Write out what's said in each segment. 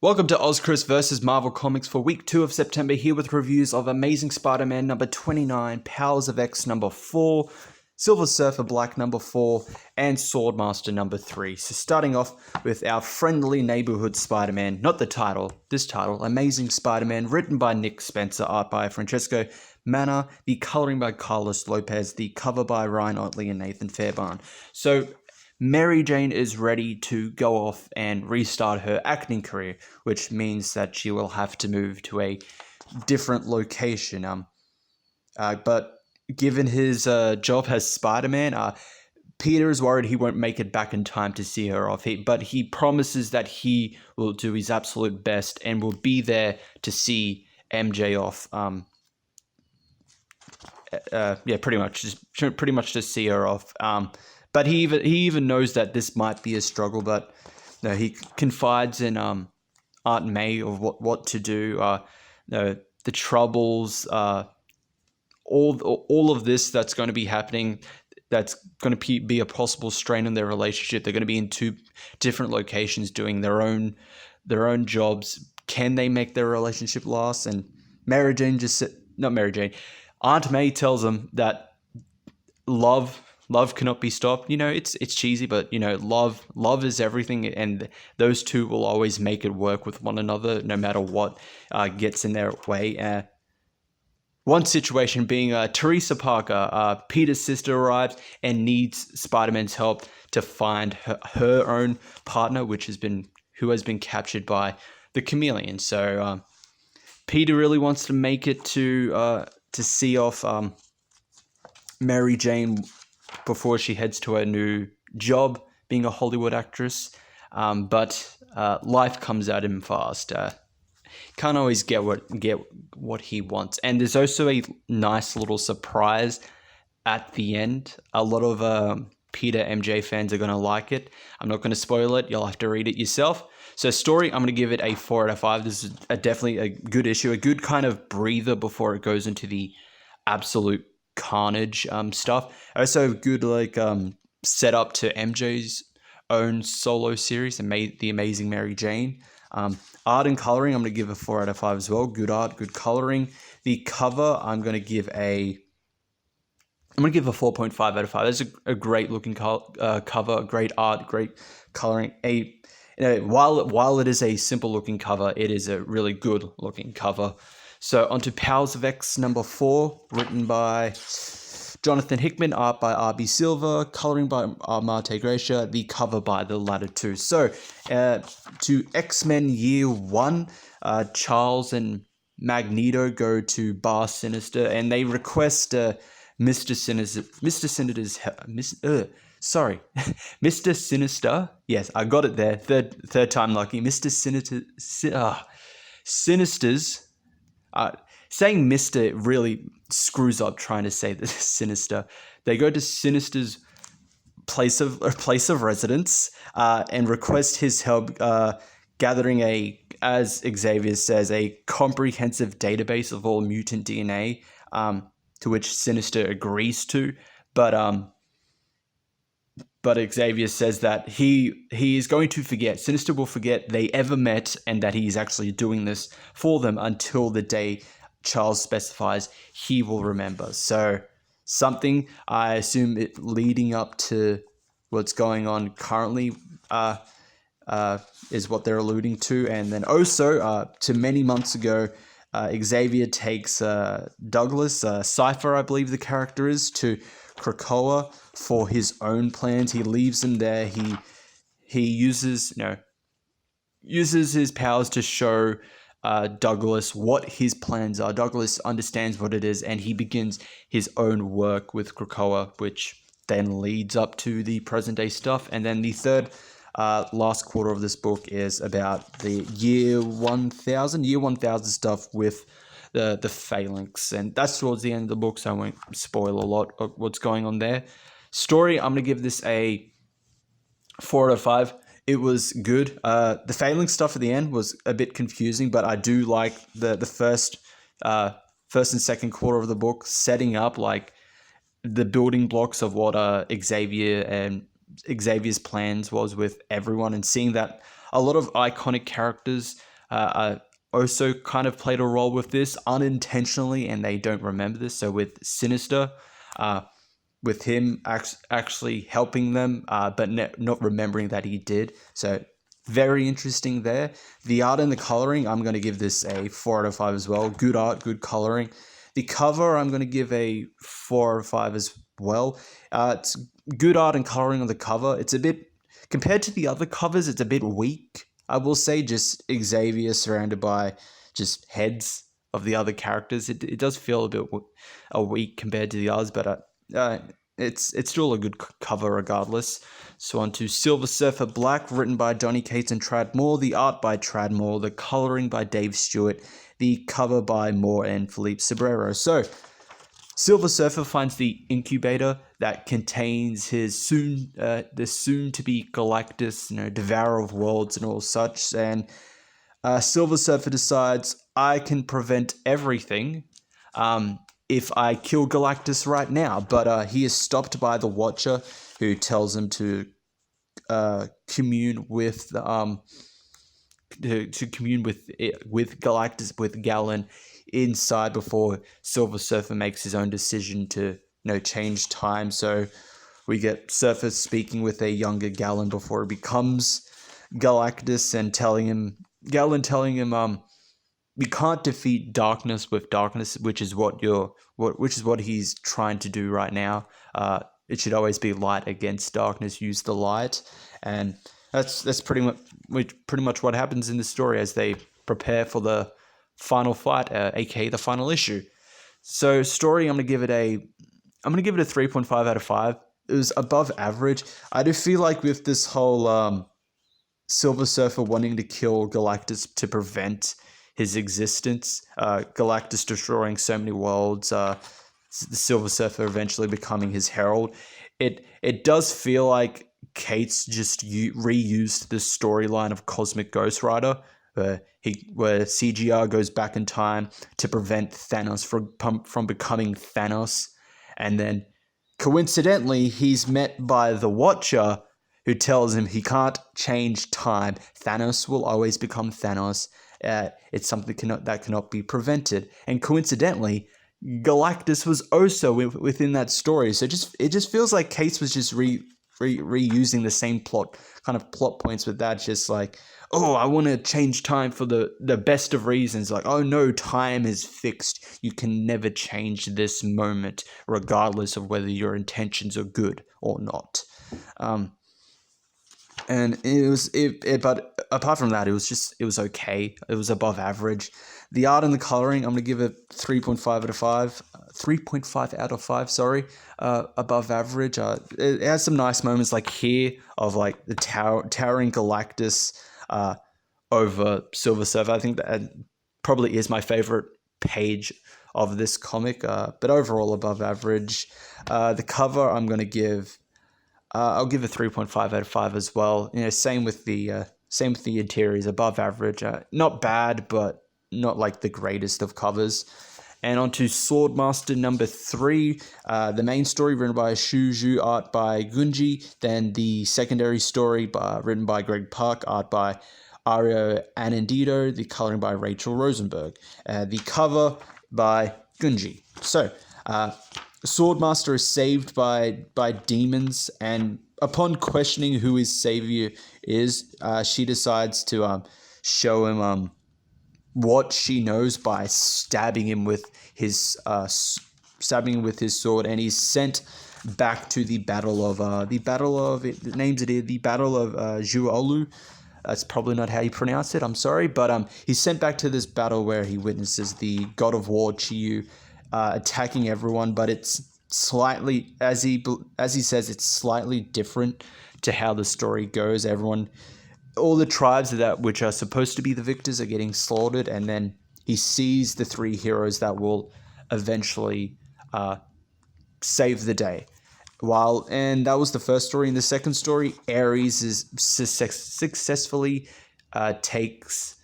Welcome to OZChris versus Marvel Comics for week 2 of September, here with reviews of Amazing Spider-Man number 29, Powers of X number 4, Silver Surfer Black number 4, and Swordmaster number 3. So starting off with our friendly neighborhood Spider-Man, not the title, this title, Amazing Spider-Man, written by Nick Spencer, art by Francesco Manna, the coloring by Carlos Lopez, the cover by Ryan Otley and Nathan Fairbairn. So Mary Jane is ready to go off and restart her acting career, which means that she will have to move to a different location. But given his job as Spider-Man, Peter is worried he won't make it back in time to see her off. But he promises that he will do his absolute best and will be there to see MJ off. Pretty much to see her off. But he even knows that this might be a struggle, but he confides in Aunt May of what to do. The troubles, all of this that's going to be happening, that's going to be a possible strain on their relationship. They're going to be in two different locations doing their own jobs. Can they make their relationship last? And Aunt May tells them that love cannot be stopped. It's cheesy, but love is everything, and those two will always make it work with one another, no matter what gets in their way. One situation being Teresa Parker, Peter's sister, arrives and needs Spider-Man's help to find her own partner, who has been captured by the Chameleon. So Peter really wants to make it to see off Mary Jane before she heads to her new job, being a Hollywood actress. But life comes at him fast. Can't always get what he wants. And there's also a nice little surprise at the end. A lot of Peter MJ fans are going to like it. I'm not going to spoil it. You'll have to read it yourself. So story, I'm going to give it a 4 out of 5. This is definitely a good issue, a good kind of breather before it goes into the absolute carnage stuff. Also good setup to MJ's own solo series, The Amazing Mary Jane. Art and coloring, I'm going to give a 4 out of 5 as well. Good art, good coloring. The cover, I'm going to give a 4.5 out of 5. That's a great looking cover, great art, great coloring. While it is a simple looking cover, it is a really good looking cover. So onto Powers of X number 4, written by Jonathan Hickman, art by R.B. Silver, coloring by Marte Gracia, the cover by the latter two. So to X-Men Year 1, Charles and Magneto go to Bar Sinister and they request Mr. Sinister. Yes, I got it there. Third time lucky. Mr. Sinister's. Saying Mr. really screws up trying to say the Sinister. They go to Sinister's place of residence and request his help gathering as Xavier says, a comprehensive database of all mutant DNA, to which Sinister agrees to, but Xavier says that he is going to forget. Sinister will forget they ever met and that he's actually doing this for them until the day Charles specifies he will remember. So something, I assume it leading up to what's going on currently is what they're alluding to. And then also to many months ago, Xavier takes Douglas, Cypher I believe the character is, to Krakoa for his own plans. He leaves him there. He uses his powers to show Douglas what his plans are. Douglas understands what it is, and he begins his own work with Krakoa, which then leads up to the present day stuff. And then the third last quarter of this book is about the year 1000 stuff with the Phalanx, and that's towards the end of the book, so I won't spoil a lot of what's going on there. Story, I'm going to give this a 4 out of 5. It was good. The Phalanx stuff at the end was a bit confusing, but I do like the first and second quarter of the book, setting up like the building blocks of what Xavier and Xavier's plans was with everyone, and seeing that a lot of iconic characters also kind of played a role with this unintentionally, and they don't remember this. So with Sinister, with him actually helping them, but not remembering that he did. So very interesting there. The art and the coloring, I'm going to give this a 4 out of 5 as well. Good art, good coloring. The cover, I'm going to give a 4 out of 5 as well. It's good art and coloring on the cover. It's a bit, compared to the other covers, it's a bit weak, I will say. Just Xavier surrounded by just heads of the other characters. It does feel a bit weak compared to the others, but it's still a good cover regardless. So on to Silver Surfer Black, written by Donny Cates and Tradd Moore, the art by Tradd Moore, the coloring by Dave Stewart, the cover by Moore and Philippe Sobrero. So Silver Surfer finds the incubator that contains his soon-to-be Galactus, devourer of worlds and all such, and Silver Surfer decides, I can prevent everything if I kill Galactus right now, but he is stopped by the Watcher, who tells him to commune with Galactus, with Gallon inside, before Silver Surfer makes his own decision to change time. So we get Surfer speaking with a younger Gallon before he becomes Galactus, and Gallon telling him you can't defeat darkness with darkness, which is what he's trying to do right now. It should always be light against darkness. Use the light, and that's pretty much what happens in the story as they prepare for the final fight, aka the final issue. So story, I'm gonna give it a 3.5 out of 5. It was above average. I do feel like with this whole Silver Surfer wanting to kill Galactus to prevent his existence, Galactus destroying so many worlds, the Silver Surfer eventually becoming his herald, it does feel like Cates just reused the storyline of Cosmic Ghost Rider, where CGR goes back in time to prevent Thanos from becoming Thanos, and then coincidentally he's met by the Watcher, who tells him he can't change time. Thanos will always become Thanos. It's something that cannot be prevented. And coincidentally, Galactus was also within that story. So it just feels like Cates was just reusing the same plot points with that. Just like, oh, I want to change time for the best of reasons. Like, oh no, time is fixed. You can never change this moment, regardless of whether your intentions are good or not. And but apart from that, it was okay. It was above average. The art and the coloring, I'm gonna give it 3.5 out of 5. 3.5 out of 5. Sorry, above average. It has some nice moments like here of like the towering Galactus over Silver Surfer. I think that probably is my favorite page of this comic. But overall, above average. The cover, I'm gonna give. I'll give it 3.5 out of 5 as well. Same with the interiors, above average. Not bad, but not like the greatest of covers. And on to Swordmaster number 3. The main story written by Shuju, art by Gunji. Then the secondary story written by Greg Pak, art by Ario Anandito. The coloring by Rachel Rosenberg. The cover by Gunji. So, Swordmaster is saved by demons, and upon questioning who his savior is, she decides to show him what she knows by stabbing him with his sword, and he's sent back to the battle of Juolu. That's probably not how you pronounce it. I'm sorry, but he's sent back to this battle where he witnesses the God of War Chiyu attacking everyone, but it's slightly, as he says, it's slightly different to how the story goes. All the tribes which are supposed to be the victors are getting slaughtered, and then he sees the 3 heroes that will eventually save the day. And that was the first story. In the second story, Ares successfully takes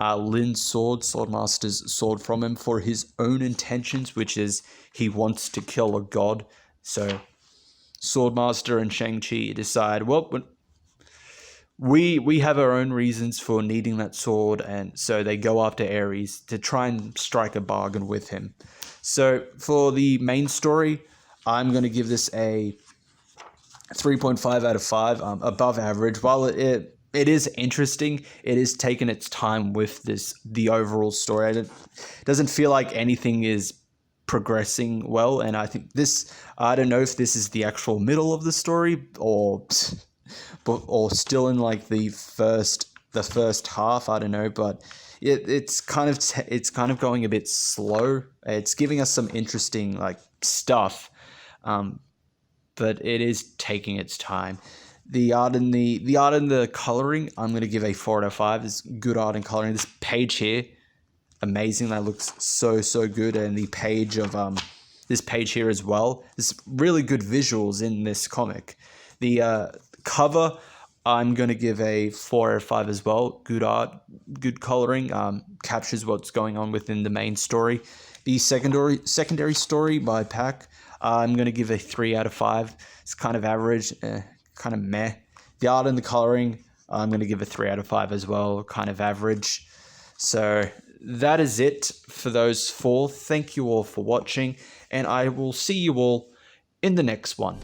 Lin's Swordmaster's sword from him for his own intentions, which is he wants to kill a god. So Swordmaster and Shang-Chi decide, well, we have our own reasons for needing that sword, and so they go after Ares to try and strike a bargain with him. So for the main story, I'm going to give this a 3.5 out of 5, above average. While it is interesting, it is taking its time with the overall story. It doesn't feel like anything is progressing well, and I think I don't know if this is the actual middle of the story or still in like the first half. I don't know, but it's kind of going a bit slow. It's giving us some interesting like stuff, but it is taking its time. The art and the coloring, I'm going to give a 4 out of 5. It's good art and coloring. This page here, amazing. That looks so good. And the page of this page here as well. There's really good visuals in this comic. The cover, I'm going to give a 4 out of 5 as well. Good art, good coloring, captures what's going on within the main story. The secondary story by Pack, I'm going to give a 3 out of 5. It's kind of average, kind of meh. The art and the coloring, I'm going to give a 3 out of 5 as well, kind of average. So that is it for those 4. Thank you all for watching, and I will see you all in the next one.